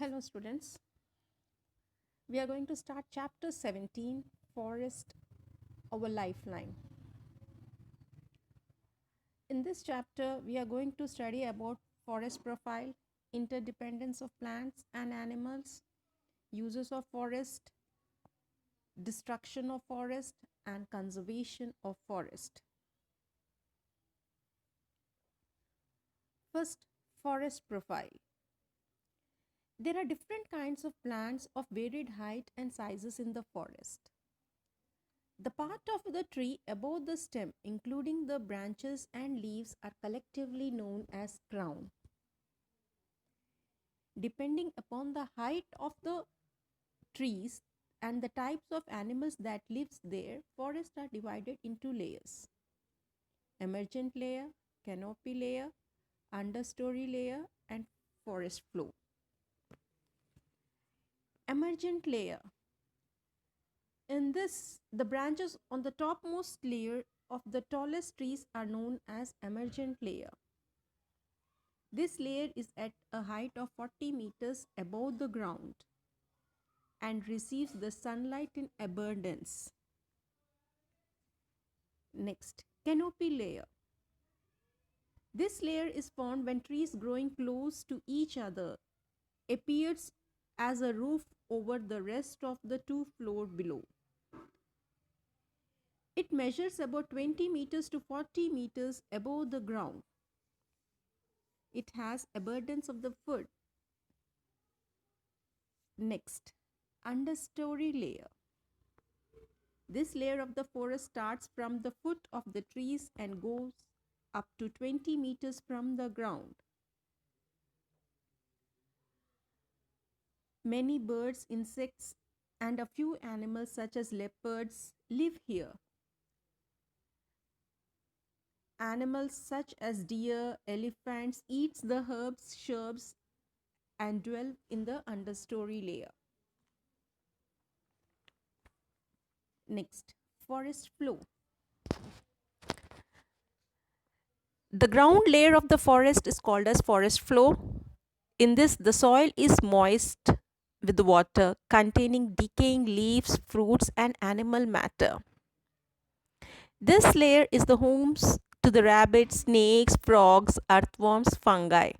Hello students, we are going to start chapter 17, Forest, our lifeline. In this chapter, we are going to study about forest profile, interdependence of plants and animals, uses of forest, destruction of forest and conservation of forest. First, forest profile. There are different kinds of plants of varied height and sizes in the forest. The part of the tree above the stem, including the branches and leaves, are collectively known as crown. Depending upon the height of the trees and the types of animals that lives there, forests are divided into layers. Emergent layer, canopy layer, understory layer and forest floor. Emergent layer. In this, the branches on the topmost layer of the tallest trees are known as emergent layer. This layer is at a height of 40 meters above the ground and receives the sunlight in abundance. Next, canopy layer. This layer is formed when trees growing close to each other appears as a roof over the rest of the two floors below. It measures about 20 meters to 40 meters above the ground. It has abundance of the food. Next, understory layer. This layer of the forest starts from the foot of the trees and goes up to 20 meters from the ground. Many birds, insects, and a few animals such as leopards live here. Animals such as deer, elephants eat the herbs, shrubs, and dwell in the understory layer. Next, forest floor. The ground layer of the forest is called as forest floor. In this, the soil is moist with water containing decaying leaves, fruits, and animal matter. This layer is the homes to the rabbits, snakes, frogs, earthworms, fungi.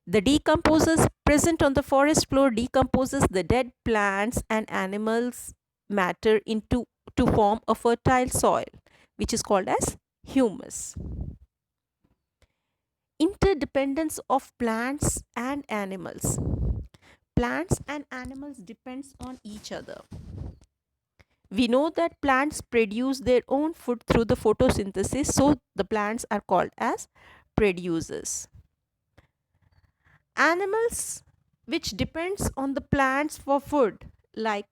The decomposers present on the forest floor decomposes the dead plants and animals matter to form a fertile soil, which is called as humus. Interdependence of plants and animals. Plants and animals depends on each other. We know that plants produce their own food through the photosynthesis, so the plants are called as producers. Animals which depends on the plants for food like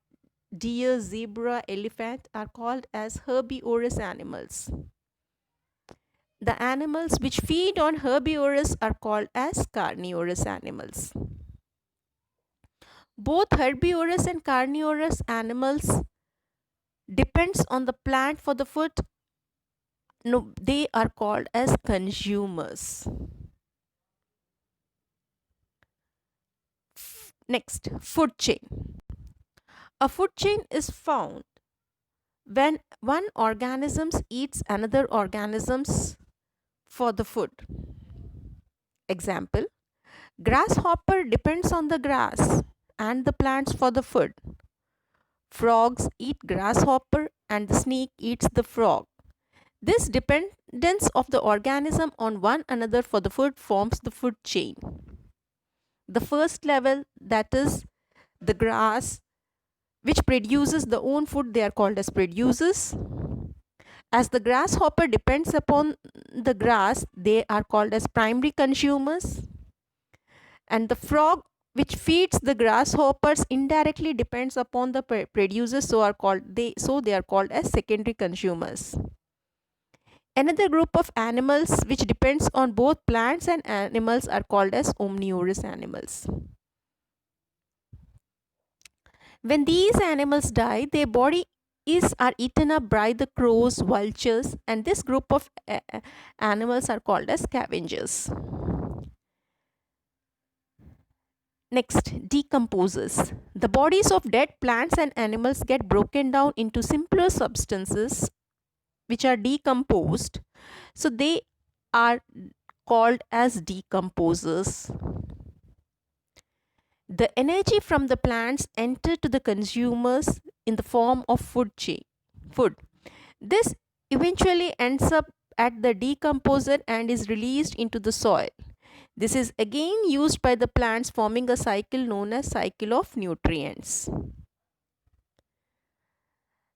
deer, zebra, elephant are called as herbivorous animals. The animals which feed on herbivorous are called as carnivorous animals. Both herbivorous and carnivorous animals depends on the plant for the food. No, they are called as consumers. Next, food chain. A food chain is found when one organism eats another organisms for the food. Example, grasshopper depends on the grass and the plants for the food. Frogs eat grasshopper and the snake eats the frog. This dependence of the organism on one another for the food forms the food chain. The first level, that is the grass, which produces the own food, they are called as producers. As the grasshopper depends upon the grass, they are called as primary consumers. And the frog which feeds the grasshoppers indirectly depends upon the producers, so they are called as secondary consumers. Another group of animals which depends on both plants and animals are called as omnivorous animals. When these animals die, their body are eaten up by the crows, vultures, and this group of animals are called as scavengers. Next, decomposes. The bodies of dead plants and animals get broken down into simpler substances which are decomposed. So they are called as decomposers. The energy from the plants enter to the consumers in the form of food. This eventually ends up at the decomposer and is released into the soil. This is again used by the plants, forming a cycle known as cycle of nutrients.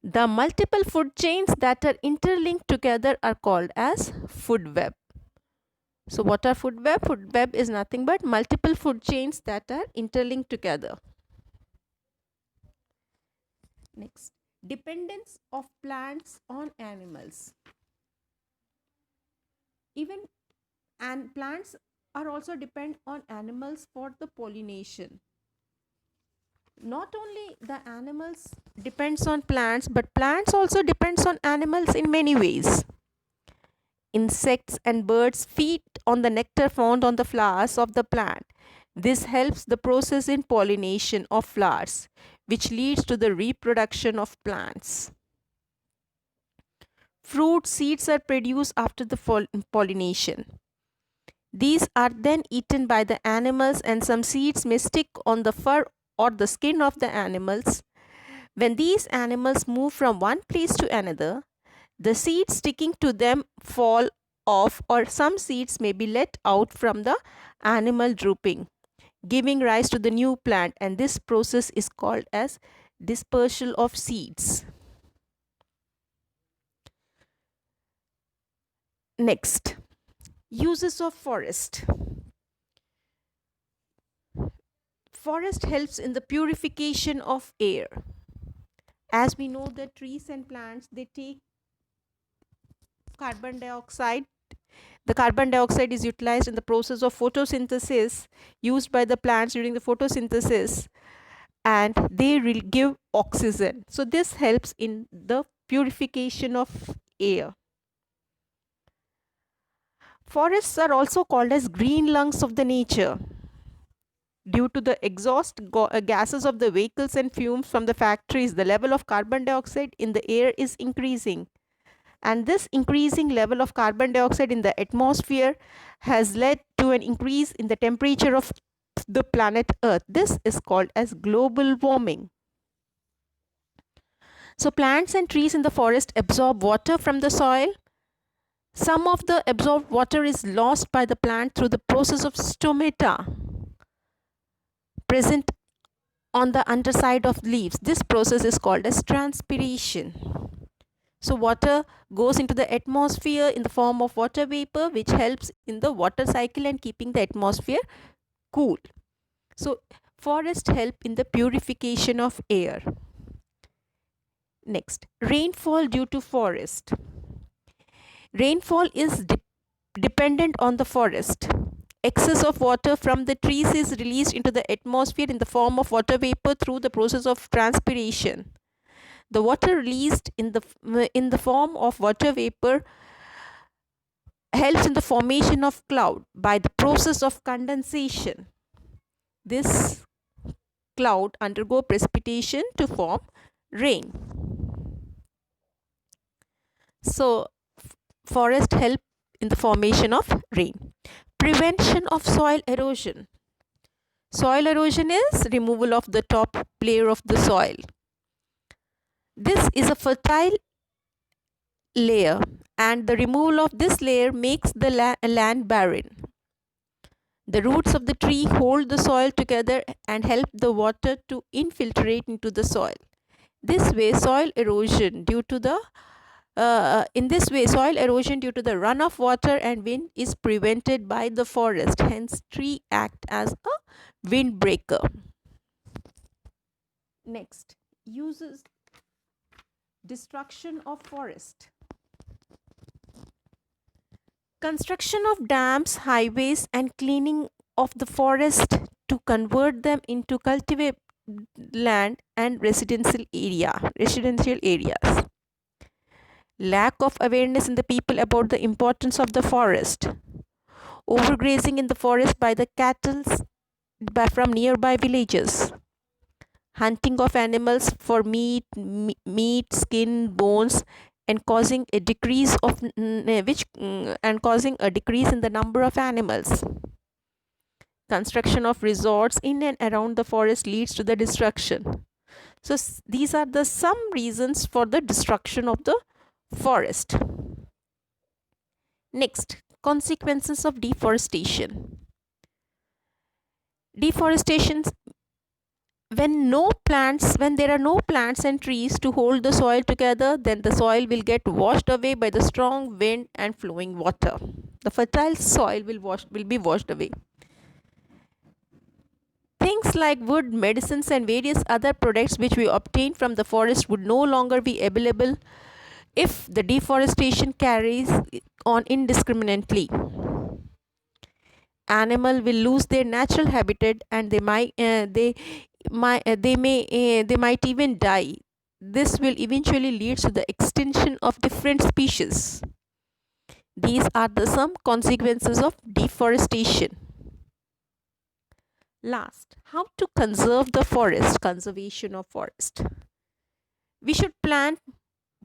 The multiple food chains that are interlinked together are called as food web. So what are food web? Food web is nothing but multiple food chains that are interlinked together. Next, dependence of plants on animals. Even plants are also depend on animals for the pollination. Not only the animals depends on plants, but plants also depends on animals in many ways. Insects and birds feed on the nectar found on the flowers of the plant. This helps the process in pollination of flowers, which leads to the reproduction of plants. Fruit seeds are produced after the pollination. These are then eaten by the animals, and some seeds may stick on the fur or the skin of the animals. When these animals move from one place to another, the seeds sticking to them fall off, or some seeds may be let out from the animal drooping, giving rise to the new plant, and this process is called as dispersal of seeds. Next, uses of forest. Forest helps in the purification of air. As we know that trees and plants, they take carbon dioxide. The carbon dioxide is utilized in the process of photosynthesis, used by the plants during the photosynthesis, and they will give oxygen. So this helps in the purification of air. Forests are also called as green lungs of the nature. Due to the exhaust gases of the vehicles and fumes from the factories, the level of carbon dioxide in the air is increasing. And this increasing level of carbon dioxide in the atmosphere has led to an increase in the temperature of the planet Earth. This is called as global warming. So plants and trees in the forest absorb water from the soil. Some of the absorbed water is lost by the plant through the process of stomata present on the underside of leaves. This process is called as transpiration. So water goes into the atmosphere in the form of water vapor, which helps in the water cycle and keeping the atmosphere cool. So forests help in the purification of air. Next, rainfall due to forest. Rainfall is dependent on the forest. Excess of water from the trees is released into the atmosphere in the form of water vapor through the process of transpiration. The water released in the form of water vapor helps in the formation of cloud by the process of condensation. This cloud undergo precipitation to form rain. So forest help in the formation of rain. Prevention of soil erosion. Soil erosion is removal of the top layer of the soil. This is a fertile layer, and the removal of this layer makes the land barren. The roots of the tree hold the soil together and help the water to infiltrate into the soil. This way, soil erosion due to the runoff water and wind is prevented by the forest. Hence, trees act as a windbreaker. Next, uses destruction of forest. Construction of dams, highways, and cleaning of the forest to convert them into cultivable land and residential areas. Lack of awareness in the people about the importance of the forest. Overgrazing in the forest by the cattle from nearby villages. Hunting of animals for meat, skin, bones, and causing a decrease of and causing a decrease in the number of animals. Construction of resorts in and around the forest leads to the destruction. So these are the some reasons for the destruction of the forest. Next, consequences of deforestation. Deforestation, when there are no plants and trees to hold the soil together, then the soil will get washed away by the strong wind and flowing water. The fertile soil will be washed away. Things like wood, medicines, and various other products which we obtain from the forest would no longer be available if the deforestation carries on indiscriminately. Animal will lose their natural habitat, and they might even die. This will eventually lead to the extinction of different species. These are the some consequences of deforestation. Last, how to conserve the forest, conservation of forest. We should plant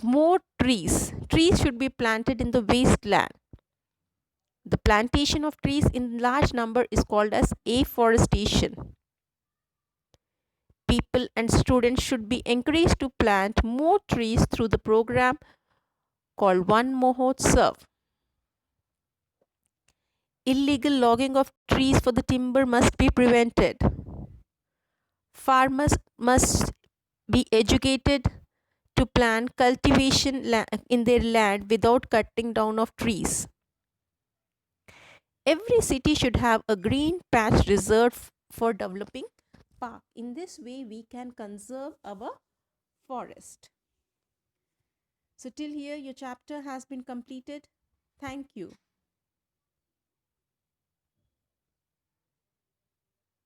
more trees. Trees should be planted in the wasteland. The plantation of trees in large number is called as afforestation. People and students should be encouraged to plant more trees through the program called One Mahotsav. Illegal logging of trees for the timber must be prevented. Farmers must be educated to plan cultivation in their land without cutting down of trees. Every city should have a green patch reserved for developing park. In this way, we can conserve our forest. So till here, your chapter has been completed. Thank you.